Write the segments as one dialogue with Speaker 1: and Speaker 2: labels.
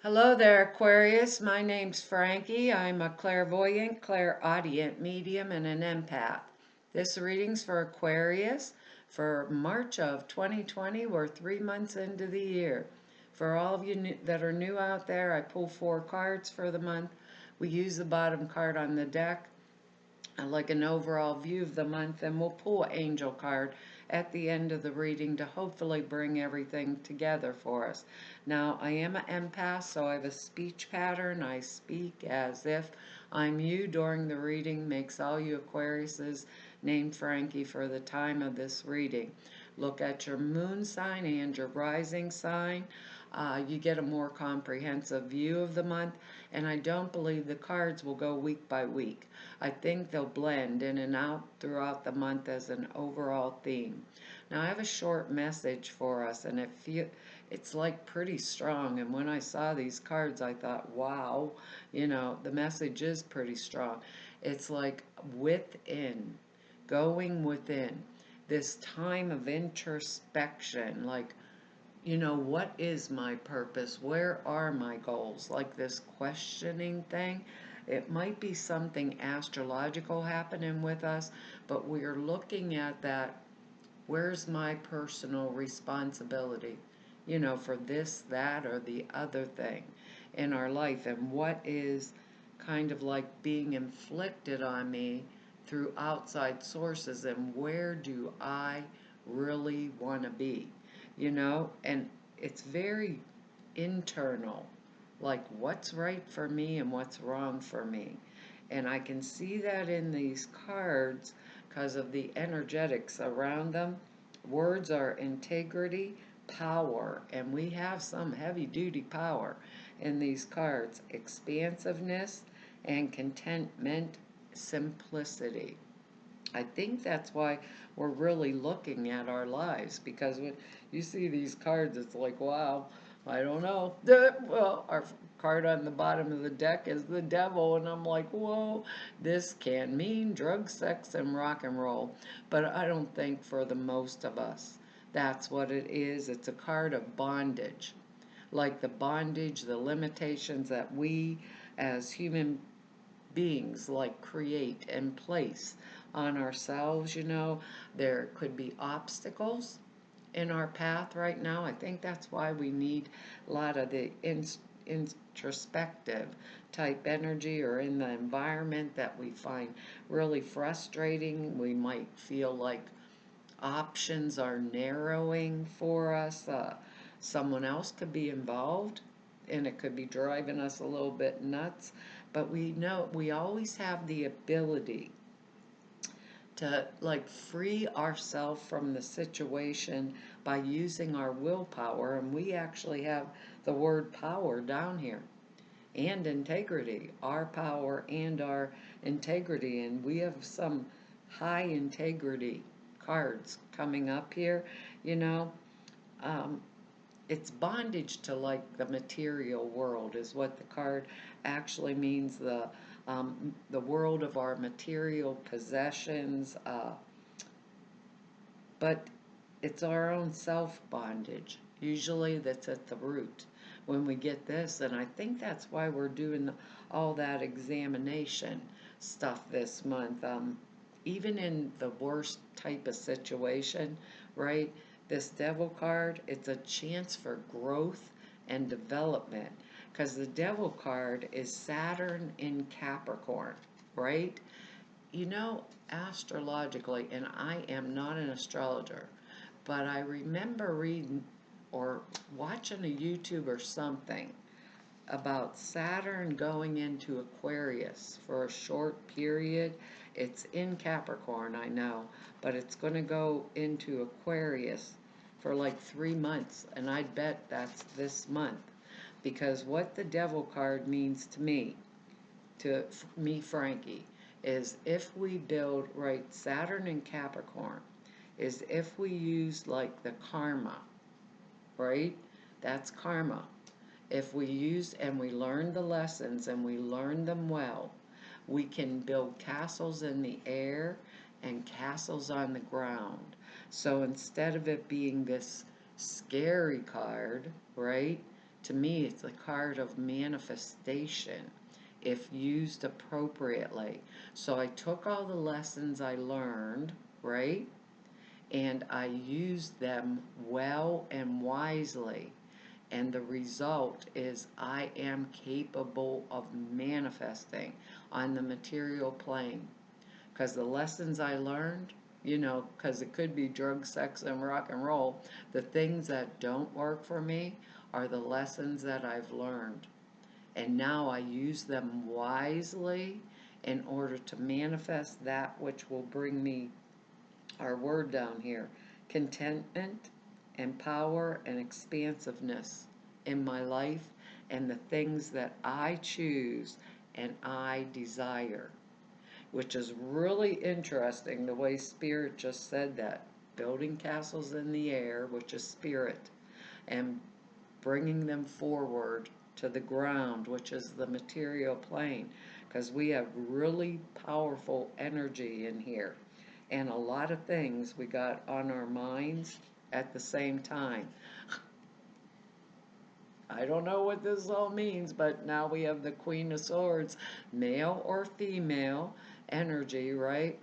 Speaker 1: Hello there, Aquarius. My name's Frankie. I'm a clairvoyant, clairaudient medium, and an empath. This reading's for Aquarius for March of 2020. We're 3 months into the year. For all of you that are new out there, I pull 4 cards for the month. We use the bottom card on the deck like an overall view of the month, and we'll pull an angel card at the end of the reading to hopefully bring everything together for us. Now, I am an empath, so I have a speech pattern. I speak as if I'm you during the reading. Makes all you Aquariuses named Frankie for the time of this reading. Look at your moon sign and your rising sign. You get a more comprehensive view of the month, and I don't believe the cards will go week by week. I think they'll blend in and out throughout the month as an overall theme. Now I have a short message for us, and it's like pretty strong, and when I saw these cards I thought, wow, the message is pretty strong. It's like within, going within, this time of introspection, like, what is my purpose? Where are my goals? Like this questioning thing. It might be something astrological happening with us, but we're looking at that. Where's my personal responsibility? For this, that, or the other thing in our life, and what is kind of like being inflicted on me through outside sources, and where do I really want to be? And it's very internal, like what's right for me and what's wrong for me. And I can see that in these cards because of the energetics around them. Words are integrity, power, and we have some heavy duty power in these cards. Expansiveness and contentment, simplicity. I think that's why we're really looking at our lives, because when you see these cards, it's like, wow, I don't know. Well, our card on the bottom of the deck is the devil, and I'm like, whoa, this can mean drugs, sex, and rock and roll. But I don't think for the most of us that's what it is. It's a card of bondage, like the bondage, the limitations that we as human beings like create and place on ourselves. There could be obstacles in our path right now. I think that's why we need a lot of the introspective type energy, or in the environment that we find really frustrating. We might feel like options are narrowing for us. Someone else could be involved, and it could be driving us a little bit nuts. But we know we always have the ability to like free ourselves from the situation by using our willpower, and we actually have the word power down here, and integrity, our power and our integrity. And we have some high integrity cards coming up here. you know um, it's bondage to like the material world is what the card actually means. The world of our material possessions, but it's our own self bondage usually that's at the root when we get this. And I think that's why we're doing all that examination stuff this month. Even in the worst type of situation, right? This devil card, it's a chance for growth and development, because the devil card is Saturn in Capricorn, right? Astrologically, and I am not an astrologer, but I remember reading or watching a YouTube or something about Saturn going into Aquarius for a short period. It's in Capricorn, I know, but it's going to go into Aquarius for like 3 months, and I'd bet that's this month. Because what the devil card means to me, Frankie, is if we build right Saturn in Capricorn, is if we use like the karma, right? That's karma. If we use and we learn the lessons and we learn them well, we can build castles in the air and castles on the ground. So instead of it being this scary card, right? To me, it's a card of manifestation if used appropriately. So I took all the lessons I learned, right? And I used them well and wisely. And the result is I am capable of manifesting on the material plane. Because the lessons I learned, because it could be drug, sex, and rock and roll, the things that don't work for me are the lessons that I've learned. And now I use them wisely in order to manifest that which will bring me our word down here contentment and power and expansiveness in my life and the things that I choose and I desire, which is really interesting the way Spirit just said that. Building castles in the air, which is spirit, and bringing them forward to the ground, which is the material plane, because we have really powerful energy in here. And a lot of things we got on our minds at the same time. I don't know what this all means, but now we have the Queen of Swords, male or female energy, right?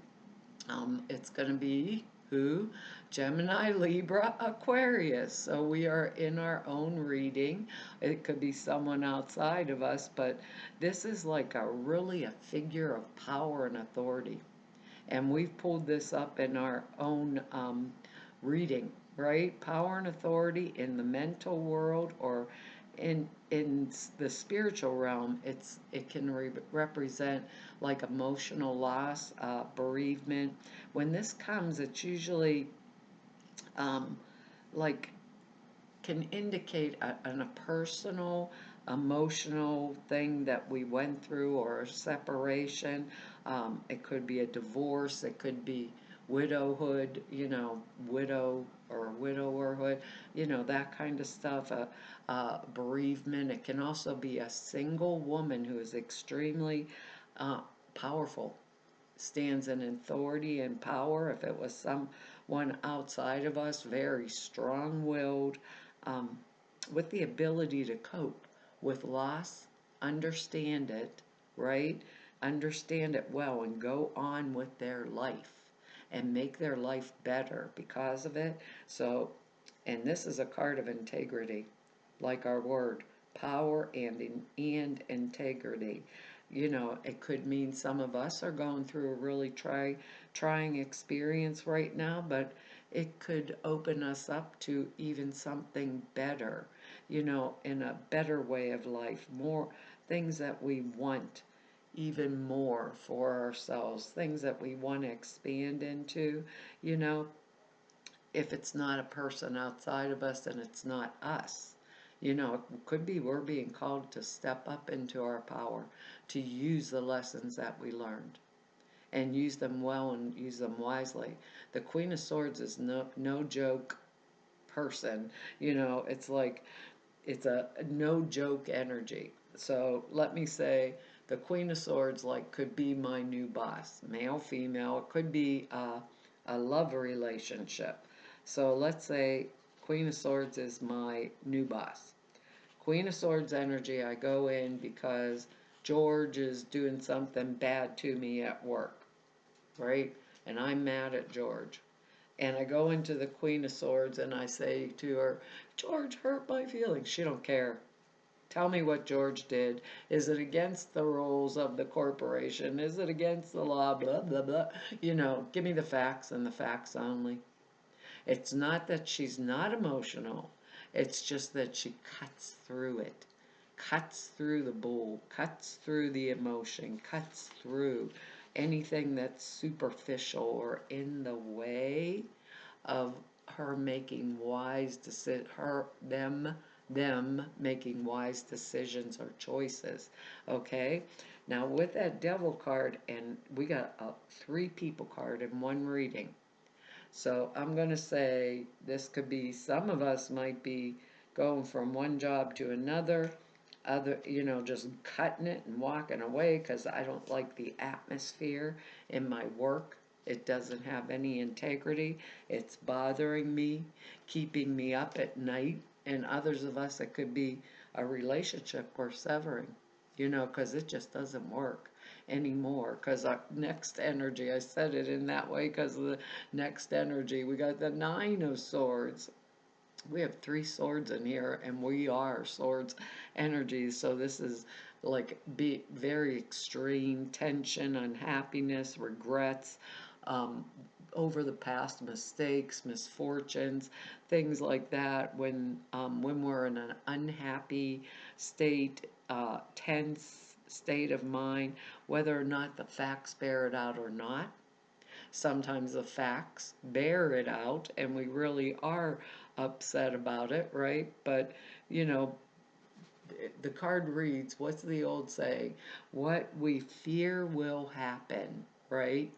Speaker 1: It's going to be who? Gemini, Libra, Aquarius. So we are in our own reading. It could be someone outside of us, but this is like a figure of power and authority. And we've pulled this up in our own reading, right? Power and authority in the mental world or in the spiritual realm. It can represent like emotional loss, bereavement. When this comes, it's usually like can indicate a personal, emotional thing that we went through or a separation. It could be a divorce. It could be widowhood, widow or widowerhood, that kind of stuff, bereavement. It can also be a single woman who is extremely powerful, stands in authority and power. If it was someone outside of us, very strong-willed, um, with the ability to cope with loss, understand it, right? Understand it well and go on with their life and make their life better because of it. So, and this is a card of integrity, like our word, power and integrity. It could mean some of us are going through a really trying experience right now, but it could open us up to even something better, in a better way of life, more things that we want even more for ourselves, things that we want to expand into, you know, if it's not a person outside of us and it's not us. It could be we're being called to step up into our power, to use the lessons that we learned and use them well and use them wisely. The Queen of Swords is no joke person. It's like it's a no joke energy. So let me say the Queen of Swords like could be my new boss, male, female. It could be a love relationship. So let's say Queen of Swords is my new boss. Queen of Swords energy, I go in because George is doing something bad to me at work, right? And I'm mad at George. And I go into the Queen of Swords and I say to her, George hurt my feelings. She don't care. Tell me what George did. Is it against the rules of the corporation? Is it against the law? Blah, blah, blah. Give me the facts and the facts only. It's not that she's not emotional. It's just that she cuts through it. Cuts through the bull. Cuts through the emotion. Cuts through anything that's superficial or in the way of her making wise them making wise decisions or choices. Okay? Now with that devil card, and we got a 3 people card in one reading. So I'm going to say this could be, some of us might be going from one job to another, just cutting it and walking away because I don't like the atmosphere in my work. It doesn't have any integrity. It's bothering me, keeping me up at night. And others of us, it could be a relationship we're severing, because it just doesn't work anymore. Because our next energy, I said it in that way because of the next energy, we got the Nine of Swords. We have three swords in here, and we are swords energies. So this is like very extreme tension, unhappiness, regrets, um, over the past mistakes, misfortunes, things like that. When we're in an unhappy state, tense state of mind, whether or not the facts bear it out or not. Sometimes the facts bear it out and we really are upset about it, right? But, you know, the card reads, what's the old saying? What we fear will happen, right?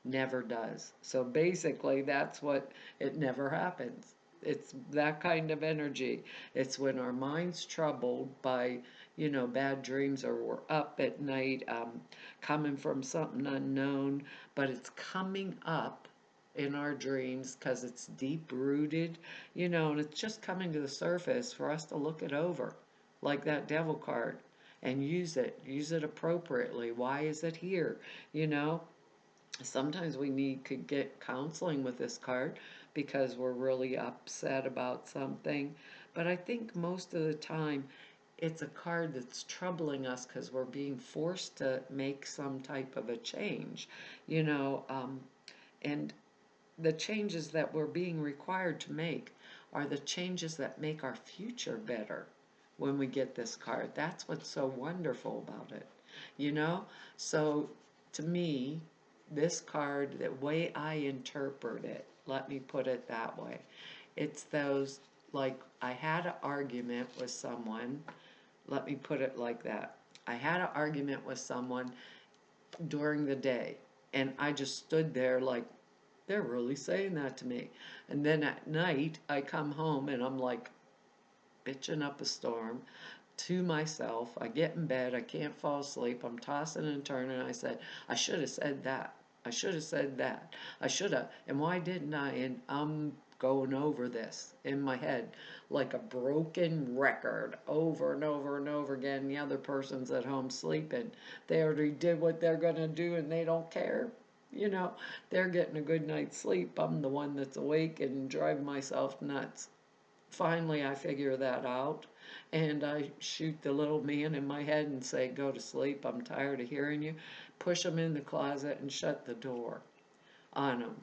Speaker 1: Never does. So basically, that's what it never happens. It's that kind of energy. It's when our mind's troubled by, bad dreams, or we're up at night, coming from something unknown, but it's coming up in our dreams because it's deep rooted, and it's just coming to the surface for us to look it over, like that devil card, and use it appropriately. Why is it here? You know, Sometimes we could get counseling with this card because we're really upset about something. But I think most of the time it's a card that's troubling us because we're being forced to make some type of a change, you know, and the changes that we're being required to make are the changes that make our future better when we get this card. That's what's so wonderful about it, you know? So to me, this card, the way I interpret it, let me put it that way, it's those, like, I had an argument with someone, let me put it like that. I had an argument with someone during the day, and I just stood there like, they're really saying that to me. And then at night, I come home and I'm like bitching up a storm to myself. I get in bed, I can't fall asleep, I'm tossing and turning. I said, I should have said that. I should have said that. I should have. And why didn't I? And I'm going over this in my head like a broken record over and over and over again. The other person's at home sleeping. They already did what they're going to do and they don't care. You know, they're getting a good night's sleep. I'm the one that's awake and driving myself nuts. Finally, I figure that out, and I shoot the little man in my head and say, go to sleep, I'm tired of hearing you. Push him in the closet and shut the door on him.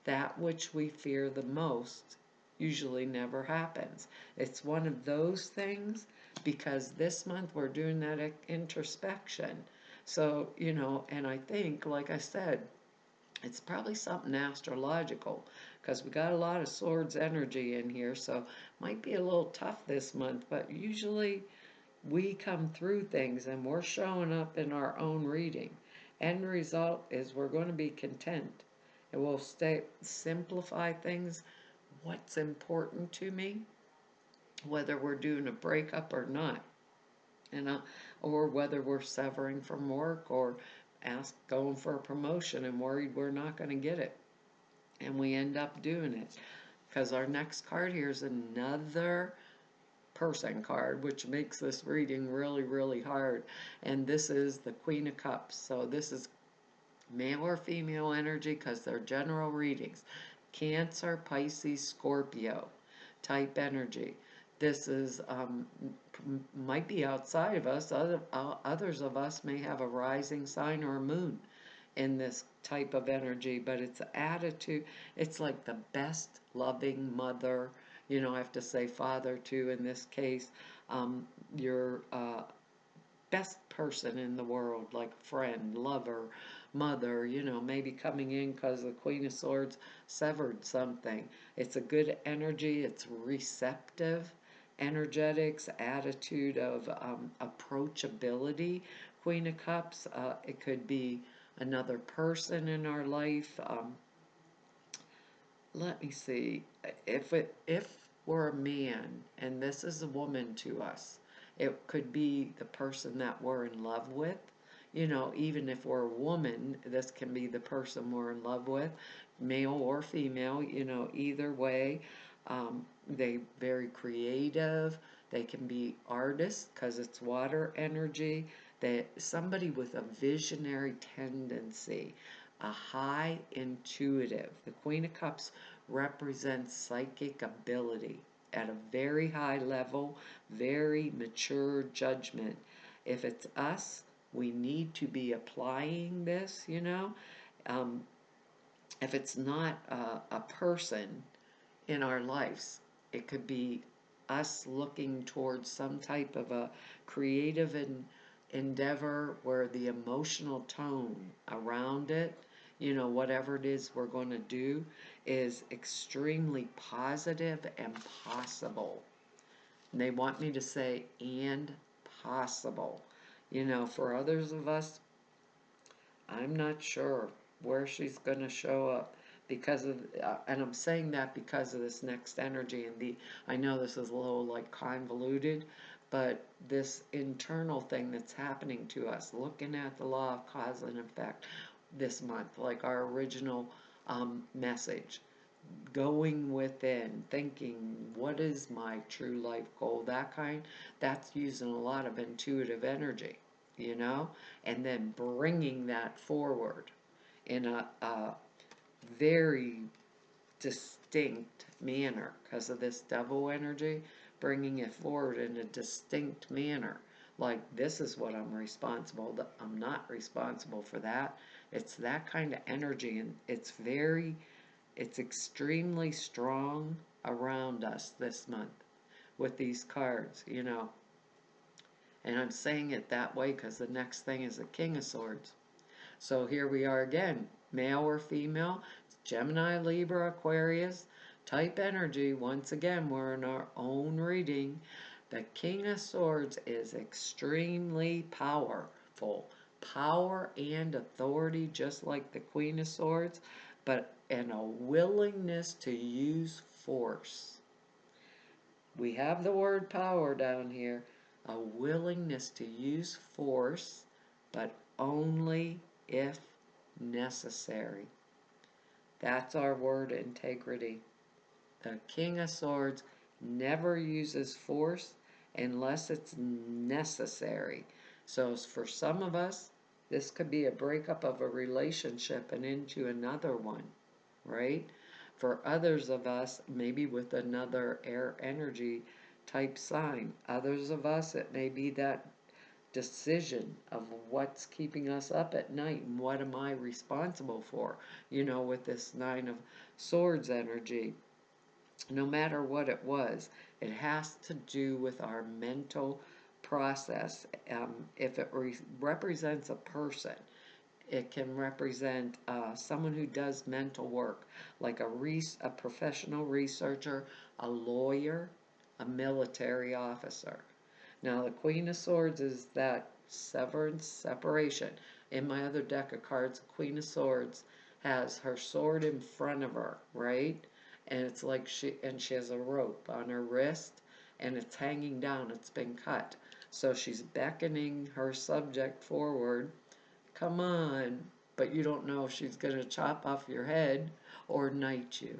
Speaker 1: That which we fear the most usually never happens. It's one of those things because this month we're doing that introspection. So, and I think, like I said, it's probably something astrological because we got a lot of swords energy in here, so might be a little tough this month, but usually we come through things and we're showing up in our own reading. End result is we're going to be content and we'll simplify things. What's important to me, whether we're doing a breakup or not, or whether we're severing from work or going for a promotion and worried we're not going to get it, and we end up doing it. Because our next card here is another person card, which makes this reading really, really hard. And this is the Queen of Cups. So this is male or female energy because they're general readings. Cancer, Pisces, Scorpio type energy. This is might be outside of us. Others of us may have a rising sign or a moon in this type of energy, but it's attitude. It's like the best loving mother. I have to say father too in this case. Your best person in the world, like friend, lover, mother, maybe coming in because the Queen of Swords severed something. It's a good energy, it's receptive, energetics, attitude of approachability. Queen of Cups, it could be another person in our life. Let me see. If we're a man and this is a woman to us, it could be the person that we're in love with. Even if we're a woman, this can be the person we're in love with, male or female, either way. They very creative, They can be artists because it's water energy. Somebody with a visionary tendency, a high intuitive. The Queen of Cups represents psychic ability at a very high level, very mature judgment. If it's us, we need to be applying this, you know. Um, if it's not a person in our lives, it could be us looking towards some type of a creative endeavor where the emotional tone around it, you know, whatever it is we're going to do, is extremely positive and possible. And they want me to say, and possible. You know, for others of us, I'm not sure where she's going to show up because of, and I'm saying that because of this next energy. And I know this is a little like convoluted, but this internal thing that's happening to us, looking at the law of cause and effect this month, like our original message, going within, thinking, what is my true life goal? That's using a lot of intuitive energy, you know, and then bringing that forward in a very distinct manner because of this double energy, bringing it forward in a distinct manner. Like, this is what I'm responsible. I'm not responsible for that. It's that kind of energy, and it's extremely strong around us this month with these cards, you know. And I'm saying it that way because the next thing is the King of Swords. So here we are again, male or female, Gemini, Libra, Aquarius, type energy. Once again, we're in our own reading. The King of Swords is extremely powerful. Power and authority, just like the Queen of Swords, but and a willingness to use force. We have the word power down here, a willingness to use force, but only if necessary. That's our word integrity. The King of Swords never uses force unless it's necessary. So for some of us, this could be a breakup of a relationship and into another one, right? For others of us, maybe with another air energy type sign. Others of us, it may be that decision of what's keeping us up at night and what am I responsible for, you know, with this Nine of Swords energy. No matter what it was, it has to do with our mental process. If it represents a person, it can represent someone who does mental work, like a professional researcher, a lawyer, a military officer. Now, the Queen of Swords is that separation. In my other deck of cards, the Queen of Swords has her sword in front of her, right? And it's like she has a rope on her wrist, and it's hanging down. It's been cut. So she's beckoning her subject forward. Come on. But you don't know if she's going to chop off your head or knight you.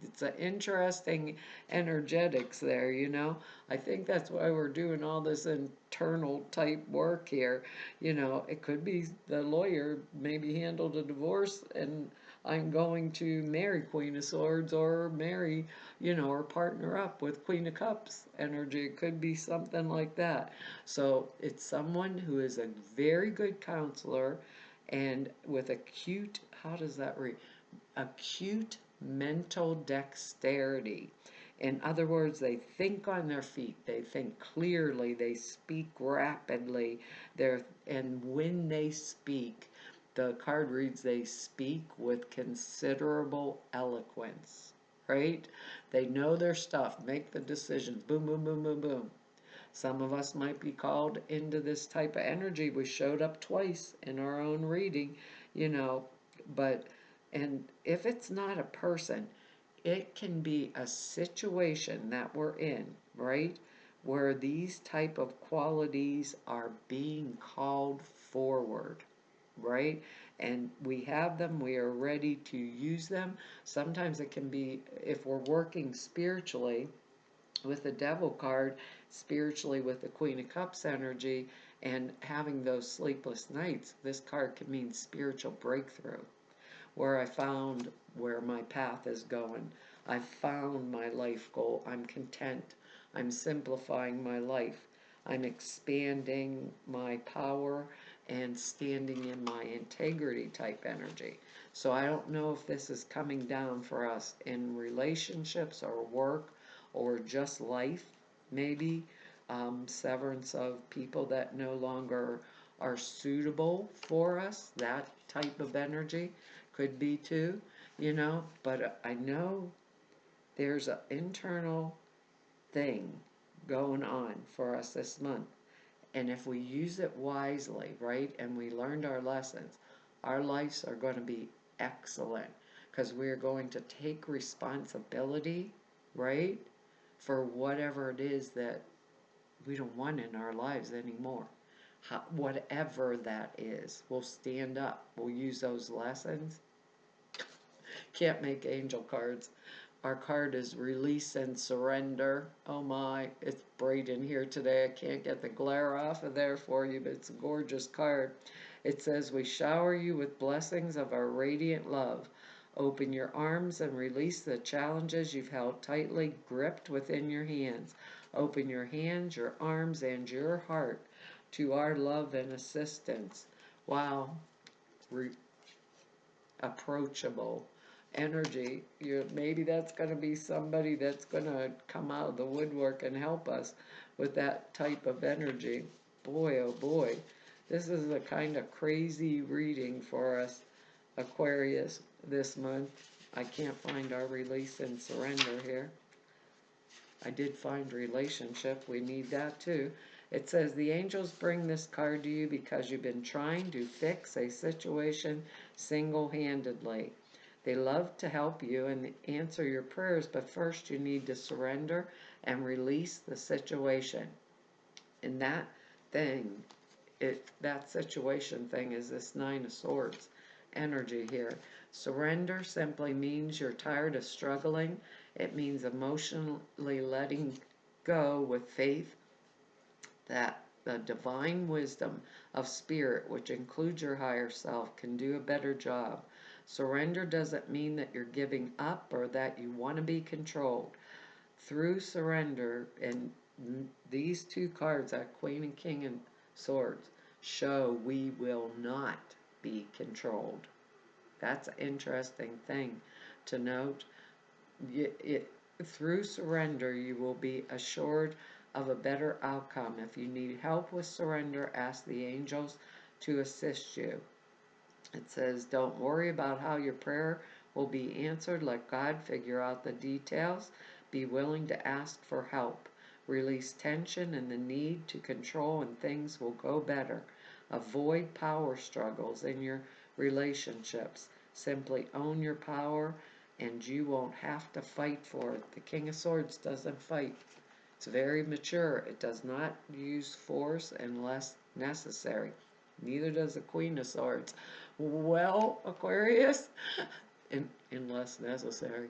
Speaker 1: It's an interesting energetics there, you know. I think that's why we're doing all this internal type work here. You know, it could be the lawyer maybe handled a divorce and I'm going to marry Queen of Swords or marry, you know, or partner up with Queen of Cups energy. It could be something like that. So it's someone who is a very good counselor and with acute, how does that read? Acute mental dexterity. In other words, they think on their feet, they think clearly, they speak rapidly, and when they speak, the card reads they speak with considerable eloquence, right? They know their stuff, make the decisions, boom, boom, boom, boom, boom. Some of us might be called into this type of energy. We showed up twice in our own reading, you know, but and if it's not a person, it can be a situation that we're in, right? Where these type of qualities are being called forward, right? And we have them, we are ready to use them. Sometimes it can be, if we're working spiritually, with the Devil card, spiritually with the Queen of Cups energy, and having those sleepless nights, this card can mean spiritual breakthrough. Where I found where my path is going. I found my life goal. I'm content. I'm simplifying my life. I'm expanding my power and standing in my integrity type energy. So I don't know if this is coming down for us in relationships or work or just life, maybe severance of people that no longer are suitable for us, that type of energy could be too, but I know there's an internal thing going on for us this month. And if we use it wisely, right, and we learned our lessons, our lives are going to be excellent because we're going to take responsibility, right, for whatever it is that we don't want in our lives anymore. Whatever that is, we'll stand up. We'll use those lessons. Can't make angel cards. Our card is release and surrender. Oh my, it's bright in here today. I can't get the glare off of there for you, but it's a gorgeous card. It says, we shower you with blessings of our radiant love. Open your arms and release the challenges you've held tightly gripped within your hands. Open your hands, your arms, and your heart to our love and assistance. Wow. Approachable energy. Maybe that's going to be somebody that's going to come out of the woodwork and help us with that type of energy. Boy, oh boy, this is a kind of crazy reading for us, Aquarius, this month. I can't find our release and surrender here. I did find relationship. We need that too. It says the angels bring this card to you because you've been trying to fix a situation single-handedly. They love to help you and answer your prayers, but first you need to surrender and release the situation. And that thing, that situation thing is this Nine of Swords energy here. Surrender simply means you're tired of struggling. It means emotionally letting go with faith that the divine wisdom of spirit, which includes your higher self, can do a better job. Surrender doesn't mean that you're giving up or that you want to be controlled. Through surrender, and these two cards, that Queen and King and Swords, show we will not be controlled. That's an interesting thing to note. Through surrender, you will be assured of a better outcome. If you need help with surrender, ask the angels to assist you. It says, don't worry about how your prayer will be answered. Let God figure out the details. Be willing to ask for help. Release tension and the need to control, and things will go better. Avoid power struggles in your relationships. Simply own your power, and you won't have to fight for it. The King of Swords doesn't fight. It's very mature. It does not use force unless necessary. Neither does the Queen of Swords. Well, Aquarius, unless necessary.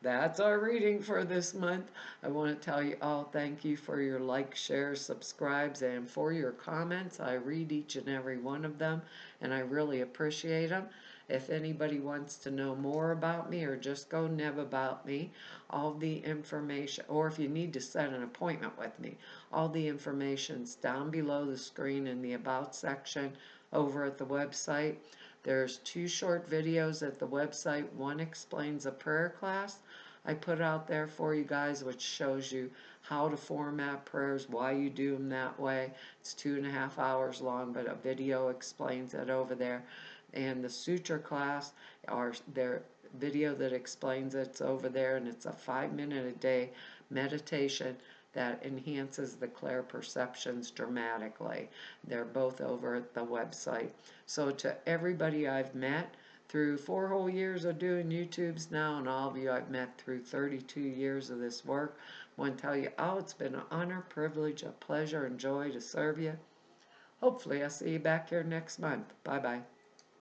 Speaker 1: That's our reading for this month. I want to tell you all thank you for your likes, shares, subscribes, and for your comments. I read each and every one of them, and I really appreciate them. If anybody wants to know more about me or just go neb about me, all the information, or if you need to set an appointment with me, all the information's down below the screen in the About section over at the website. There's 2 short videos at the website. One explains a prayer class I put out there for you guys, which shows you how to format prayers, why you do them that way. It's 2.5 hours long, but a video explains it over there. And the sutra class, or their video that explains it's over there, and it's a 5-minute a day meditation that enhances the clair perceptions dramatically. They're both over at the website. So to everybody I've met through 4 whole years of doing YouTubes now, and all of you I've met through 32 years of this work, I want to tell you, it's been an honor, privilege, a pleasure, and joy to serve you. Hopefully I'll see you back here next month. Bye-bye.